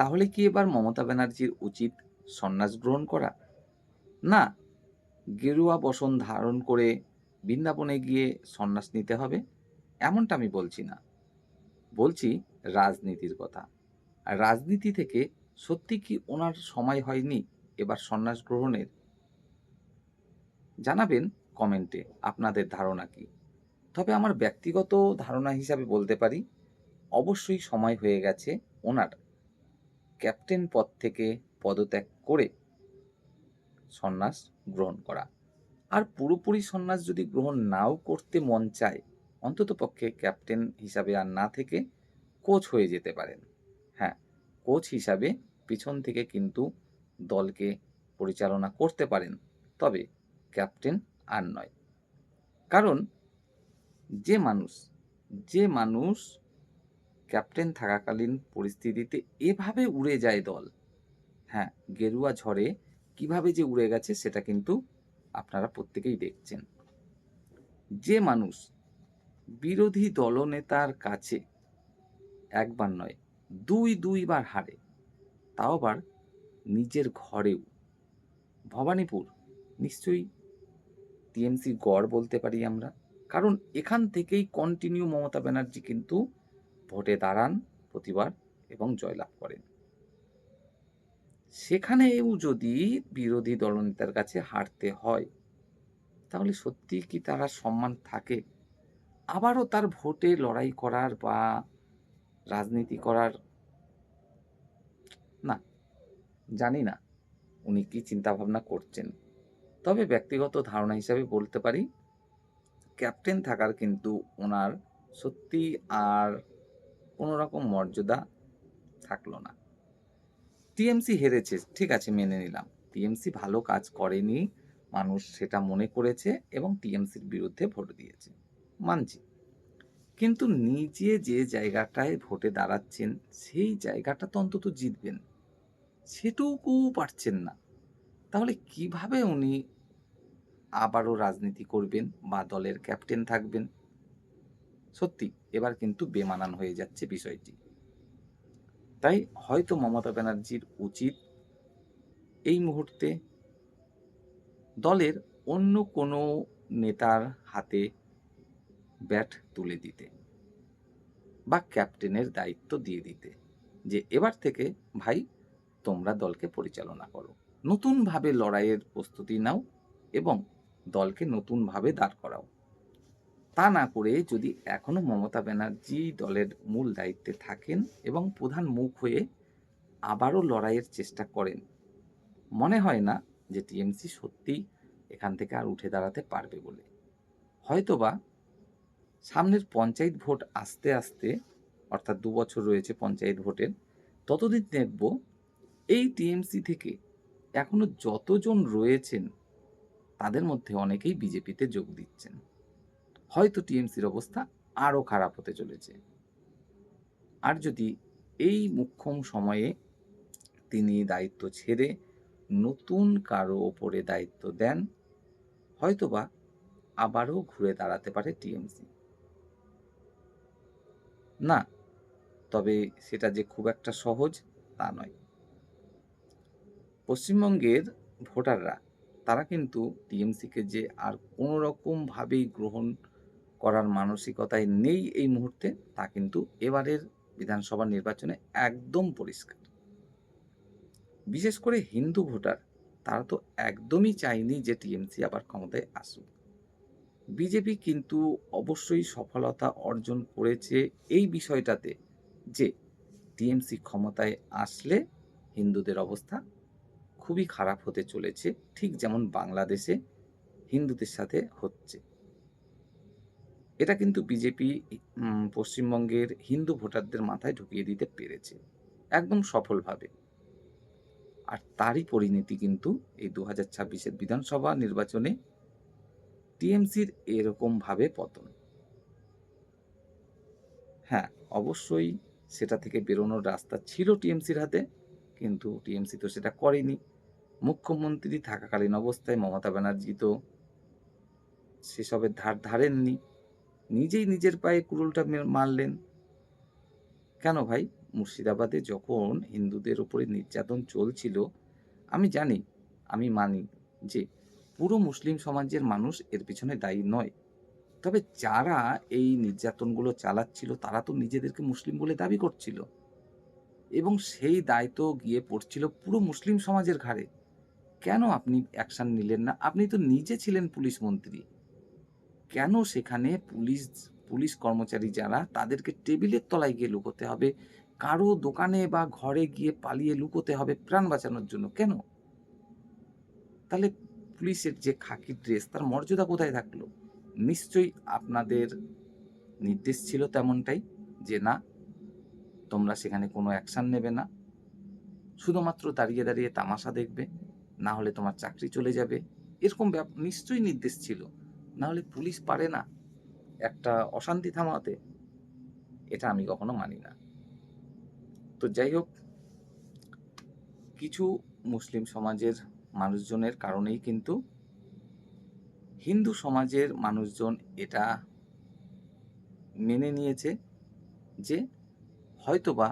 তাহলে কি এবার মমতা ব্যানার্জির উচিত সন্ন্যাস গ্রহণ করা? না গেরুয়া বসন ধারণ করে বৃন্দাবনে গিয়ে সন্ন্যাস নিতে হবে? এমনটা আমি বলছি না। বলছি রাজনীতির কথা। আর রাজনীতি থেকে সত্যি কি ওনার সময় হয়নি এবার সন্ন্যাস গ্রহণের? জানাবেন কমেন্টে আপনাদের ধারণা কি? তবে আমার ব্যক্তিগত ধারণা হিসাবে বলতে পারি, অবশ্যই সময় হয়ে গেছে ওনার ক্যাপ্টেন পদ থেকে পদত্যাগ করে সন্ন্যাস গ্রহণ করা। আর পুরোপুরি সন্ন্যাস যদি গ্রহণ নাও করতে মন চায়, অন্ততপক্ষে ক্যাপ্টেন হিসাবে আর না থেকে কোচ হয়ে যেতে পারেন। হ্যাঁ, কোচ হিসাবে পিছন থেকে কিন্তু দলকে পরিচালনা করতে পারেন। তবে ক্যাপ্টেন আর নয়। কারণ যে মানুষ যে মানুষ ক্যাপ্টেন থাকাকালীন পরিস্থিতিতে এভাবে উড়ে যায় দল, হ্যাঁ, গেরুয়া ঝড়ে কিভাবে যে উড়ে গেছে সেটা কিন্তু আপনারা প্রত্যেকেই দেখছেন। যে মানুষ বিরোধী দলনেতার কাছে একবার নয়, দুইবার হারে, তাও আবার নিজের ঘরেও। ভবানীপুর নিশ্চয়ই টিএমসির গড় বলতে পারি আমরা। কারণ এখান থেকেই কন্টিনিউ মমতা ব্যানার্জি কিন্তু ভোটে দাঁড়ান প্রতিবার এবং জয়লাভ করেন। সেখানেও যদি বিরোধী দলনেতার কাছে হারতে হয়, তাহলে সত্যিই কি তার আর সম্মান থাকে? আবারও তার ভোটে লড়াই করার বা রাজনীতি করার? না, জানি না উনি কি চিন্তাভাবনা করছেন। তবে ব্যক্তিগত ধারণা হিসাবে বলতে পারি, ক্যাপ্টেন থাকার কিন্তু ওনার সত্যিই আর কোনো রকম মর্যাদা থাকলো না। টিএমসি হেরেছে, ঠিক আছে মেনে নিলাম। টিএমসি ভালো কাজ করেনি, মানুষ সেটা মনে করেছে এবং টিএমসির বিরুদ্ধে ভোট দিয়েছে। মানছি। কিন্তু নিজে যে জায়গাটায় ভোটে দাঁড়াচ্ছেন, সেই জায়গাটা তো অন্তত জিতবেন। সেটুকুও পারছেন না। তাহলে কিভাবে উনি আবারও রাজনীতি করবেন বা দলের ক্যাপ্টেন থাকবেন? সত্যি এবার কিন্তু বেমানান হয়ে যাচ্ছে বিষয়টি। তাই হয়তো মমতা ব্যানার্জির উচিত এই মুহূর্তে দলের অন্য কোনো নেতার হাতে ব্যাট তুলে দিতে বা ক্যাপ্টেনের দায়িত্ব দিয়ে দিতে, যে এবার থেকে ভাই তোমরা দলকে পরিচালনা করো, নতুনভাবে লড়াইয়ের প্রস্তুতি নাও এবং দলকে নতুনভাবে দাঁড় করাও। তা না করে যদি এখনো মমতা ব্যানার্জি দলের মূল দায়িত্বে থাকেন এবং প্রধান মুখ হয়ে আবারও লড়াইয়ের চেষ্টা করেন, মনে হয় না যে টিএমসি সত্যিই এখান থেকে আর উঠে দাঁড়াতে পারবে বলে। হয়তোবা সামনের পঞ্চায়েত ভোট আসতে আসতে, অর্থাৎ ২ বছর রয়েছে পঞ্চায়েত ভোটের, ততদিন দেখব এই টিএমসি থেকে এখনো যতজন রয়েছেন তাদের মধ্যে অনেকেই বিজেপিতে যোগ দিচ্ছেন। হয়তো টিএমসির অবস্থা আরও খারাপ হতে চলেছে। আর যদি এই মোক্ষম সময়ে তিনি দায়িত্ব ছেড়ে নতুন কারো ওপরে দায়িত্ব দেন, হয়তোবা আবারও ঘুরে দাঁড়াতে পারে টিএমসি। না, তবে সেটা যে খুব একটা সহজ তা নয়। পশ্চিমবঙ্গের ভোটাররা তারা কিন্তু টিএমসিকে যে আর কোনো রকমভাবেই গ্রহণ করার মানসিকতায় নেই এই মুহূর্তে, তা কিন্তু এবারের বিধানসভা নির্বাচনে একদম পরিষ্কার। বিশেষ করে হিন্দু ভোটার, তারা তো একদমই চায়নি যে টিএমসি আবার ক্ষমতায় আসুক। বিজেপি কিন্তু অবশ্যই সফলতা অর্জন করেছে এই বিষয়টাতে যে টিএমসি ক্ষমতায় আসলে হিন্দুদের অবস্থা খুবই খারাপ হতে চলেছে, ঠিক যেমন বাংলাদেশে হিন্দুদের সাথে হচ্ছে। এটা কিন্তু বিজেপি পশ্চিমবঙ্গের হিন্দু ভোটারদের মাথায় ঢুকিয়ে দিতে পেরেছে একদম সফলভাবে। আর তারই পরিণতি কিন্তু এই ২০২৬-এর বিধানসভা নির্বাচনে টিএমসির এরকমভাবে পতন। হ্যাঁ, অবশ্যই সেটা থেকে বেরোনোর রাস্তা ছিল টিএমসির হাতে, কিন্তু টিএমসি তো সেটা করেনি। মুখ্যমন্ত্রী থাকাকালীন অবস্থায় মমতা ব্যানার্জি তো সেসবের ধার ধারেননি। নিজেই নিজের পায়ে কুড়ুলটা মারলেন। কেন ভাই? মুর্শিদাবাদে যখন হিন্দুদের উপরে নির্যাতন চলছিল, আমি জানি, আমি মানি যে পুরো মুসলিম সমাজের মানুষ এর পিছনে দায়ী নয়। তবে যারা এই নির্যাতনগুলো চালাচ্ছিল তারা তো নিজেদেরকে মুসলিম বলে দাবি করছিল এবং সেই দায় তো গিয়ে পড়ছিল পুরো মুসলিম সমাজের ঘাড়ে। কেন আপনি অ্যাকশন নিলেন না? আপনি তো নিজে ছিলেন পুলিশ মন্ত্রী। কেন সেখানে পুলিশ কর্মচারী যারা তাদেরকে টেবিলের তলায় গিয়ে লুকোতে হবে? কারো দোকানে বা ঘরে গিয়ে পালিয়ে লুকোতে হবে প্রাণ বাঁচানোর জন্য? কেন? তাহলে পুলিশের যে খাকি ড্রেস তার মর্যাদা কোথায় থাকলো? নিশ্চয়ই আপনাদের নির্দেশ ছিল তেমনটাই যে না, তোমরা সেখানে কোনো অ্যাকশন নেবে না। শুধুমাত্র দাঁড়িয়ে, দাঁড়িয়ে তামাশা দেখবে। না হলে তোমার চাকরি চলে যাবে। এরকম নিশ্চয়ই নির্দেশ ছিল। না হলে পুলিশ পারে না একটা অশান্তি থামাতে? এটা আমি কখনো মানি না। তো যাই হোক, কিছু মুসলিম সমাজের মানুষজনের কারণেই কিন্তু হিন্দু সমাজের মানুষজন এটা মেনে নিয়েছে যে হয়তোবা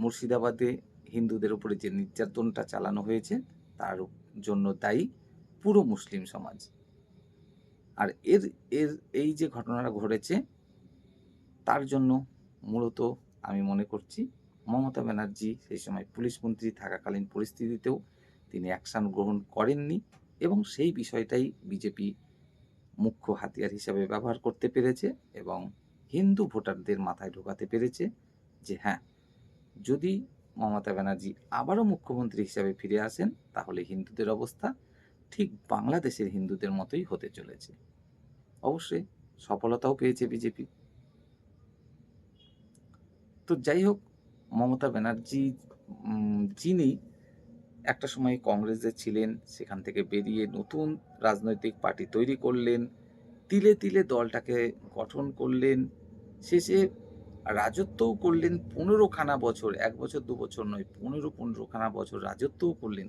মুর্শিদাবাদে হিন্দুদের উপরে যে নির্যাতনটা চালানো হয়েছে তার জন্য দায়ী পুরো মুসলিম সমাজ। আর এর এর এই যে ঘটনাটা ঘটেছে তার জন্য মূলত আমি মনে করছি মমতা ব্যানার্জি সেই সময় পুলিশ মন্ত্রী থাকাকালীন পরিস্থিতিতেও তিনি অ্যাকশন গ্রহণ করেননি এবং সেই বিষয়টাই বিজেপি মুখ্য হাতিয়ার হিসাবে ব্যবহার করতে পেরেছে এবং হিন্দু ভোটারদের মাথায় ঢোকাতে পেরেছে যে হ্যাঁ, যদি মমতা ব্যানার্জি আবারও মুখ্যমন্ত্রী হিসাবে ফিরে আসেন তাহলে হিন্দুদের অবস্থা ঠিক বাংলাদেশের হিন্দুদের মতোই হতে চলেছে। অবশ্যই সফলতাও পেয়েছে বিজেপি। তো যাই হোক, মমতা ব্যানার্জি যিনি একটা সময় কংগ্রেসে ছিলেন, সেখান থেকে বেরিয়ে নতুন রাজনৈতিক পার্টি তৈরি করলেন। তিলে, তিলে দলটাকে গঠন করলেন। শেষে রাজত্বও করলেন ১৫ খানা বছর। ১ বছর ২ বছর নয়, ১৫ খানা বছর রাজত্বও করলেন।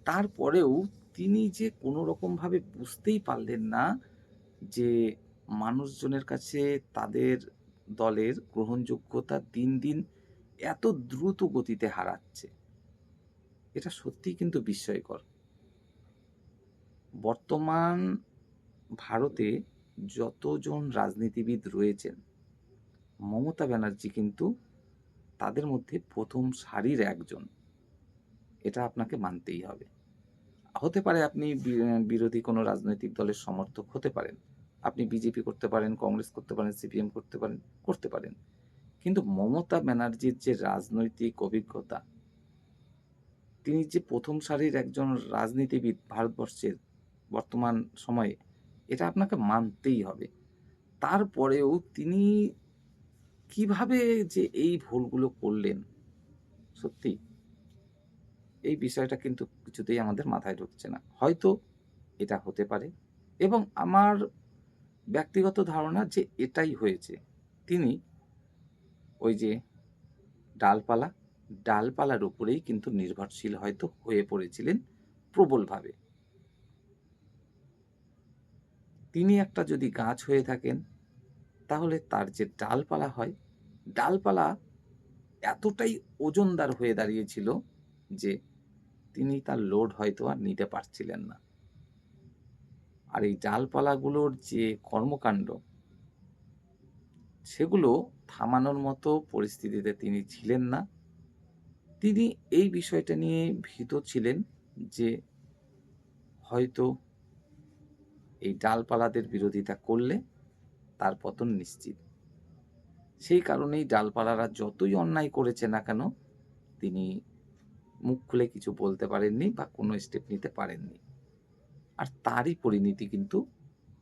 তারপরেও তিনি যে কোনোরকমভাবে বুঝতেই পারলেন না যে মানুষজনের কাছে তাদের দলের গ্রহণযোগ্যতা দিন, দিন এত দ্রুত গতিতে হারাচ্ছে। এটা সত্যিই কিন্তু বিস্ময়কর। বর্তমান ভারতে যতজন রাজনীতিবিদ রয়েছেন, মমতা ব্যানার্জি কিন্তু তাদের মধ্যে ১ম সারির একজন। এটা আপনাকে মানতেই হবে। হতে পারে আপনি বিরোধী কোনো রাজনৈতিক দলের সমর্থক হতে পারেন। আপনি বিজেপি করতে পারেন, কংগ্রেস করতে পারেন, সিপিএম করতে পারেন, করতে পারেন। কিন্তু মমতা ব্যানার্জির যে রাজনৈতিক অভিজ্ঞতা, তিনি যে ১ম সারির একজন রাজনীতিবিদ ভারতবর্ষের বর্তমান সময়ে, এটা আপনাকে মানতেই হবে। তারপরেও তিনি কিভাবে যে এই ভুলগুলো করলেন, সত্যি এই বিষয়টা কিন্তু কিছুতেই আমাদের মাথায় ঢুকছে না। হয়তো এটা হতে পারে এবং আমার ব্যক্তিগত ধারণা যে এটাই হয়েছে। তিনি ওই যে ডালপালা, ডালপালার উপরেই কিন্তু নির্ভরশীল হয়তো হয়ে পড়েছিলেন প্রবলভাবে। তিনি একটা যদি গাছ হয়ে থাকেন, তাহলে তার যে ডালপালা হয়, ডালপালা এতটাই ওজনদার হয়ে দাঁড়িয়েছিল যে তিনি তার লোড হয়তো আর নিতে পারছিলেন না। আর এই ডালপালাগুলোর যে কর্মকাণ্ড, সেগুলো থামানোর মতো পরিস্থিতিতে তিনি ছিলেন না। তিনি এই বিষয়টা নিয়ে ভীত ছিলেন যে হয়তো এই ডালপালাদের বিরোধিতা করলে তার পতন নিশ্চিত। সেই কারণেই ডালপালারা যতই অন্যায় করেছে না কেন, তিনি মুখ খুলে কিছু বলতে পারেননি বা কোনো স্টেপ নিতে পারেননি। আর তারই পরিণতি কিন্তু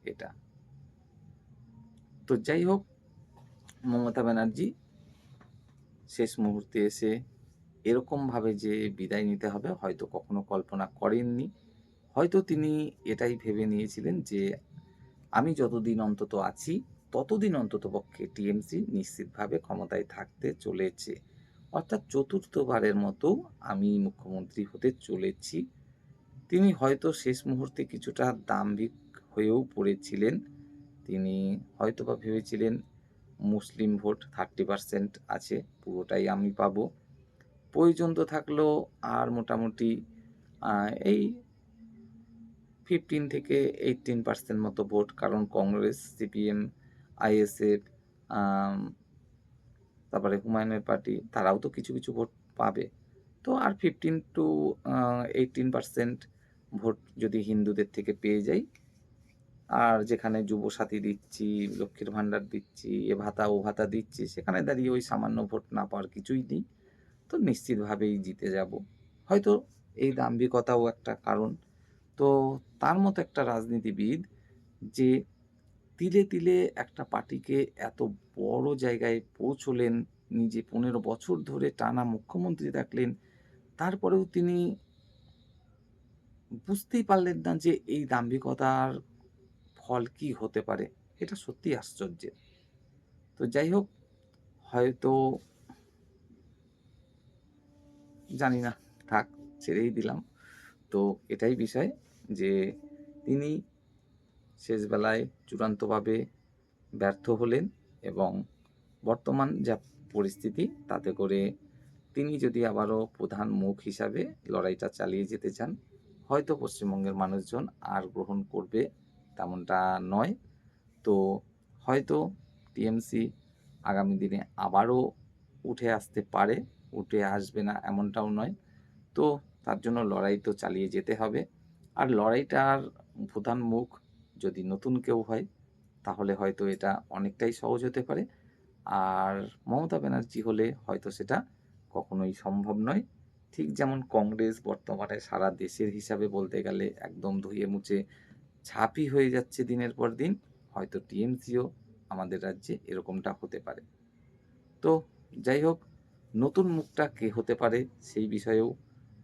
এটা। তো যাই হোক, মমতা ব্যানার্জি শেষ মুহূর্তে এসে এরকমভাবে যে বিদায় নিতে হবে হয়তো কখনো কল্পনা করেননি। হয়তো তিনি এটাই ভেবে নিয়েছিলেন যে আমি যতদিন অন্তত আছি, ততদিন অন্ততপক্ষে টিএমসি নিশ্চিতভাবে ক্ষমতায় থাকতে চলেছে। অর্থাৎ চতুর্থবারের মতো আমি মুখ্যমন্ত্রী হতে চলেছি। তিনি হয়তো শেষ মুহূর্তে কিছুটা দাম্ভিক হয়েও পড়েছিলেন। তিনি হয়তোবা ভেবেছিলেন মুসলিম ভোট 30% আছে, পুরোটাই আমি পাবো। প্রয়োজন তো থাকলেও আর মোটামুটি এই 15 থেকে 18% মতো ভোট, কারণ কংগ্রেস, সিপিএম, আইএসএফ, আম তারপরে হুমায়ুনের পার্টি তারাও তো কিছু, কিছু ভোট পাবে। তো আর 15 টু 18% ভোট যদি হিন্দুদের থেকে পেয়ে যাই, আর যেখানে যুবসাথী দিচ্ছি, লক্ষ্মীর ভান্ডার দিচ্ছি, এ ভাতা ও ভাতা দিচ্ছি, সেখানে দাঁড়িয়ে ওই সামান্য ভোট না পাওয়ার কিছুই নেই। তো নিশ্চিতভাবেই জিতে যাব। হয়তো এই দাম্ভিকতাও একটা কারণ। তো তার মতো একটা রাজনীতিবিদ যে তিলে, তিলে একটা পার্টিকে এত বড় জায়গায় পৌঁছলেন, নিজে ১৫ বছর ধরে টানা মুখ্যমন্ত্রী থাকলেন, তারপরেও তিনি বুঝতেই পারলেন না যে এই দাম্ভিকতার ফল কি হতে পারে। এটা সত্যিই আশ্চর্যের। তো যাই হোক, হয়তো জানি না, থাক, ছেড়েই দিলাম। তো এটাই বিষয় যে তিনি শেষবেলায় চূড়ান্তভাবে ব্যর্থ হলেন, এবং বর্তমান যা পরিস্থিতি তাতে করে তিনি যদি আবারও প্রধান মুখ হিসাবে লড়াইটা চালিয়ে যেতে চান, হয়তো পশ্চিমবঙ্গের মানুষজন আর গ্রহণ করবে তেমনটা নয়। তো হয়তো টিএমসি আগামী দিনে আবারও উঠে আসতে পারে, উঠে আসবে না এমনটাও নয়। তো তার জন্য লড়াই তো চালিয়ে যেতে হবে। আর লড়াইটার প্রধান মুখ যদি নতুন কেউ হয়, তাহলে হয়তো এটা অনেকটাই সহজ হতে পারে। আর মমতা ব্যানার্জি হলে হয়তো সেটা কখনোই সম্ভব নয়। ঠিক যেমন কংগ্রেস বর্তমানে সারা দেশের হিসাবে বলতে গেলে একদম ধুয়ে মুছে ছাপই হয়ে যাচ্ছে দিনের পর দিন, হয়তো টিএমসিও আমাদের রাজ্যে এরকমটা হতে পারে। তো যাই হোক, নতুন মুখটা কে হতে পারে সেই বিষয়েও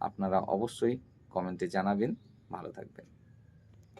আপনারা অবশ্যই কমেন্টে জানাবেন। ভালো থাকবেন।